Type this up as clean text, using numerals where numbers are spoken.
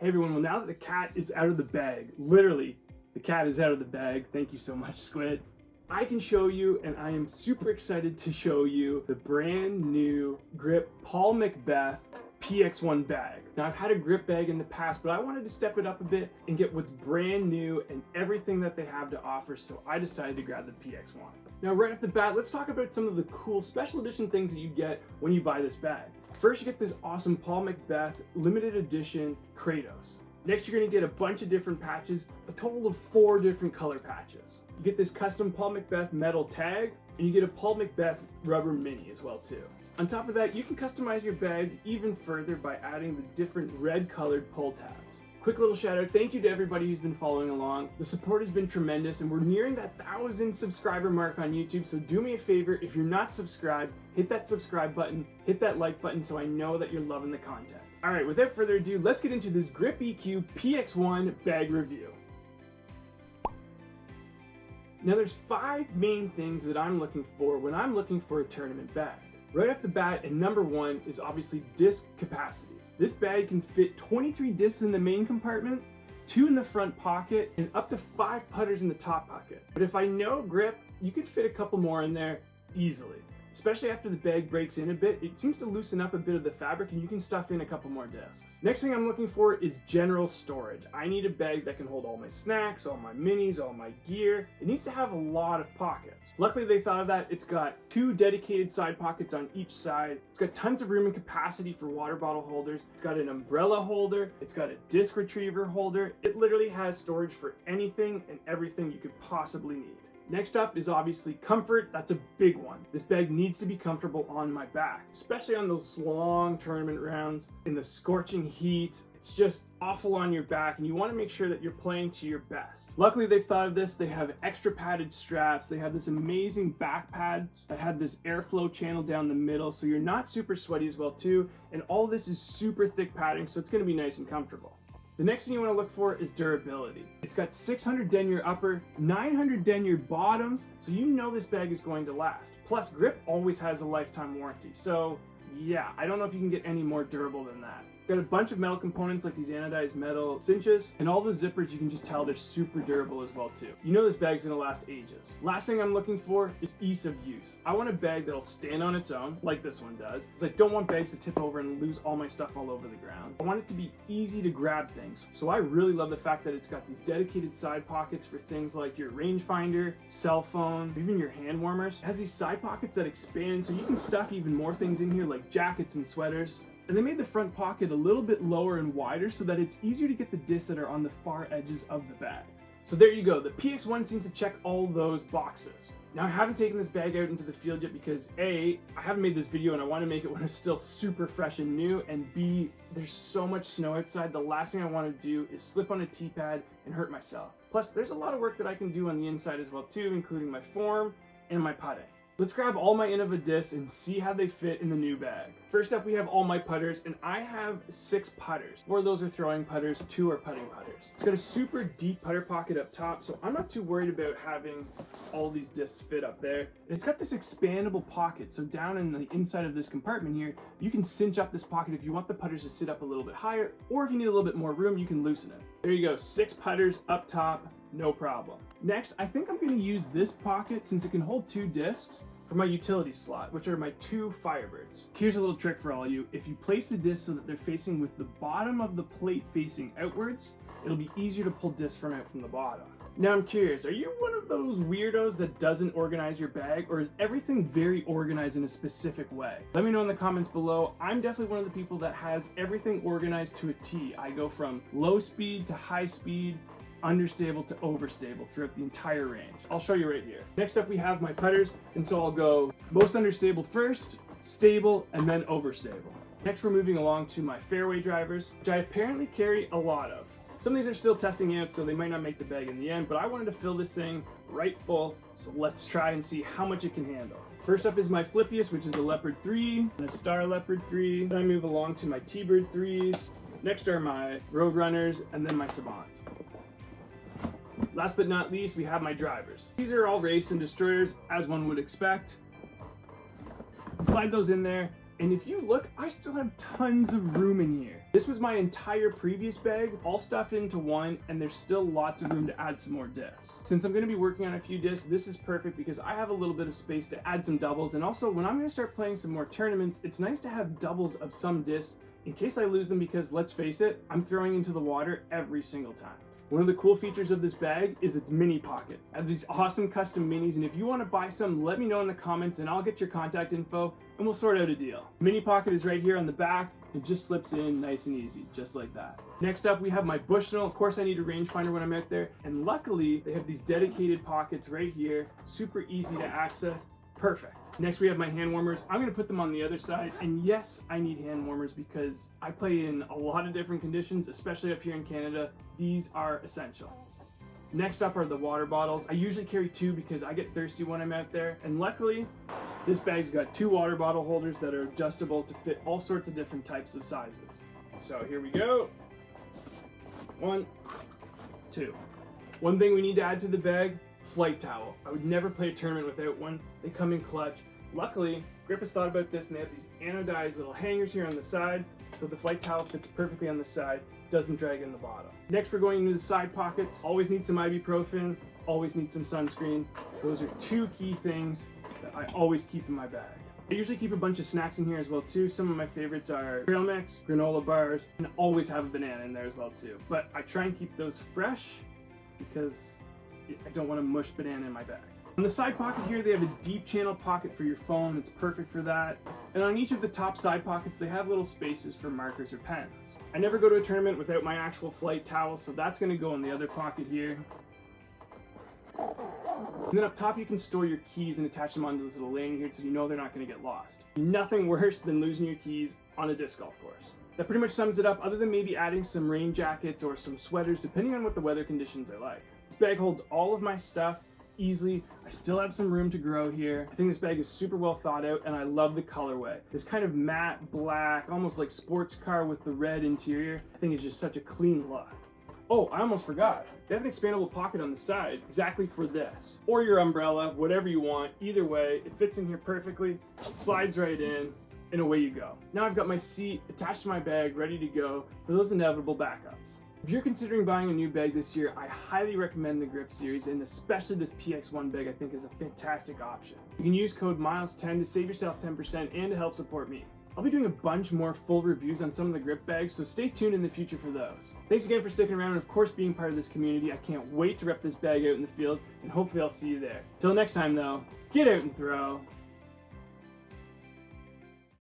Hey everyone, well now that the cat is out of the bag, literally, the cat is out of the bag, thank you so much Squid, I can show you, and I am super excited to show you, the brand new Grip Paul Macbeth PX1 bag. Now I've had a Grip bag in the past, but I wanted to step it up a bit and get what's brand new and everything that they have to offer, so I decided to grab the PX1. Now right off the bat, let's talk about some of the cool special edition things that you get when you buy this bag. First, you get this awesome Paul Macbeth limited edition Kratos. Next, you're going to get a bunch of different patches, a total of 4 different color patches. You get this custom Paul Macbeth metal tag, and you get a Paul Macbeth rubber mini as well too. On top of that, you can customize your bag even further by adding the different red colored pull tabs. Quick little shout out, thank you to everybody who's been following along. The support has been tremendous and we're nearing that 1,000 subscriber mark on YouTube, so do me a favor, if you're not subscribed, hit that subscribe button, hit that like button so I know that you're loving the content. Alright, without further ado, let's get into this GRIPeq PX1 bag review. Now there's 5 main things that I'm looking for when I'm looking for a tournament bag. Right off the bat, and number 1 is obviously disc capacity. This bag can fit 23 discs in the main compartment, 2 in the front pocket, and up to 5 putters in the top pocket. But if I know grip, you could fit a couple more in there easily. Especially after the bag breaks in a bit, it seems to loosen up a bit of the fabric and you can stuff in a couple more discs. Next thing I'm looking for is general storage. I need a bag that can hold all my snacks, all my minis, all my gear. It needs to have a lot of pockets. Luckily they thought of that. It's got 2 dedicated side pockets on each side. It's got tons of room and capacity for water bottle holders. It's got an umbrella holder. It's got a disc retriever holder. It literally has storage for anything and everything you could possibly need. Next up is obviously comfort. That's a big one. This bag needs to be comfortable on my back, especially on those long tournament rounds in the scorching heat. It's just awful on your back and you want to make sure that you're playing to your best. Luckily they've thought of this. They have extra padded straps. They have this amazing back pads that have this airflow channel down the middle so you're not super sweaty as well too. And all this is super thick padding, so it's going to be nice and comfortable. The next thing you want to look for is durability. It's got 600 denier upper, 900 denier bottoms, so you know this bag is going to last. Plus, Grip always has a lifetime warranty, so yeah, I don't know if you can get any more durable than that. Got a bunch of metal components like these anodized metal cinches, and all the zippers you can just tell they're super durable as well too. You know this bag's gonna last ages. Last thing I'm looking for is ease of use. I want a bag that'll stand on its own, like this one does, because I don't want bags to tip over and lose all my stuff all over the ground. I want it to be easy to grab things, so I really love the fact that it's got these dedicated side pockets for things like your rangefinder, cell phone, even your hand warmers. It has these side pockets that expand so you can stuff even more things in here like jackets and sweaters. And they made the front pocket a little bit lower and wider so that it's easier to get the discs that are on the far edges of the bag. So there you go, the PX1 seems to check all those boxes. Now I haven't taken this bag out into the field yet because A, I haven't made this video and I want to make it when it's still super fresh and new, and B, there's so much snow outside, the last thing I want to do is slip on a tee pad and hurt myself. Plus there's a lot of work that I can do on the inside as well too, including my form and my putting. Let's grab all my Innova discs and see how they fit in the new bag. First up we have all my putters, and I have 6 putters. 4 of those are throwing putters, 2 are putting putters. It's got a super deep putter pocket up top, so I'm not too worried about having all these discs fit up there. And it's got this expandable pocket, so down in the inside of this compartment here, you can cinch up this pocket if you want the putters to sit up a little bit higher, or if you need a little bit more room, you can loosen it. There you go, 6 putters up top. No problem. Next, I think I'm going to use this pocket since it can hold 2 discs for my utility slot, which are my 2 Firebirds. Here's a little trick for all of you. If you place the discs so that they're facing with the bottom of the plate facing outwards, it'll be easier to pull discs from the bottom. Now I'm curious, are you one of those weirdos that doesn't organize your bag, or is everything very organized in a specific way? Let me know in the comments below. I'm definitely one of the people that has everything organized to a T. I go from low speed to high speed, understable to overstable throughout the entire range. I'll show you right here. Next up we have my putters, and so I'll go most understable first, stable, and then overstable. Next we're moving along to my fairway drivers, which I apparently carry a lot of. Some of these are still testing out, so they might not make the bag in the end, but I wanted to fill this thing right full, so let's try and see how much it can handle. First up is my Flippiest, which is a Leopard 3 and a Star Leopard 3. Then I move along to my T-Bird 3s. Next are my Roadrunners, and then my Savant. Last but not least, we have my drivers. These are all race and destroyers, as one would expect. Slide those in there, and if you look, I still have tons of room in here. This was my entire previous bag, all stuffed into one, and there's still lots of room to add some more discs. Since I'm going to be working on a few discs, this is perfect because I have a little bit of space to add some doubles, and also when I'm going to start playing some more tournaments, it's nice to have doubles of some discs in case I lose them, because let's face it, I'm throwing into the water every single time. One of the cool features of this bag is its mini pocket. I have these awesome custom minis, and if you want to buy some, let me know in the comments and I'll get your contact info and we'll sort out a deal. Mini pocket is right here on the back. It just slips in nice and easy, just like that. Next up, we have my Bushnell. Of course, I need a rangefinder when I'm out there, and luckily they have these dedicated pockets right here, super easy to access. Perfect. Next, we have my hand warmers. I'm going to put them on the other side, and yes, I need hand warmers because I play in a lot of different conditions, especially up here in Canada. These are essential. Next up are the water bottles. I usually carry 2 because I get thirsty when I'm out there, and luckily, this bag's got 2 water bottle holders that are adjustable to fit all sorts of different types of sizes. So here we go. 1, 2. One thing we need to add to the bag, flight towel. I would never play a tournament without one. They come in clutch. Luckily, Grip has thought about this, and they have these anodized little hangers here on the side, so the flight towel fits perfectly on the side, doesn't drag in the bottom. Next, we're going into the side pockets. Always need some ibuprofen, always need some sunscreen. Those are 2 key things that I always keep in my bag. I usually keep a bunch of snacks in here as well too. Some of my favorites are trail mix, granola bars, and always have a banana in there as well too. But I try and keep those fresh because I don't want to mush banana in my bag. On the side pocket here, they have a deep channel pocket for your phone. It's perfect for that. And on each of the top side pockets, they have little spaces for markers or pens. I never go to a tournament without my actual flight towel, so that's going to go in the other pocket here. And then up top, you can store your keys and attach them onto this little lanyard here so you know they're not going to get lost. Nothing worse than losing your keys on a disc golf course. That pretty much sums it up, other than maybe adding some rain jackets or some sweaters, depending on what the weather conditions are like. This bag holds all of my stuff easily. I still have some room to grow here. I think this bag is super well thought out, and I love the colorway. This kind of matte black, almost like sports car with the red interior, I think is just such a clean look. Oh, I almost forgot. They have an expandable pocket on the side exactly for this. Or your umbrella, whatever you want. Either way, it fits in here perfectly, slides right in, and away you go. Now I've got my seat attached to my bag, ready to go for those inevitable backups. If you're considering buying a new bag this year, I highly recommend the Grip series, and especially this PX1 bag I think is a fantastic option. You can use code MILES10 to save yourself 10% and to help support me. I'll be doing a bunch more full reviews on some of the Grip bags, so stay tuned in the future for those. Thanks again for sticking around and of course being part of this community. I can't wait to rep this bag out in the field, and hopefully I'll see you there. Till next time though, get out and throw.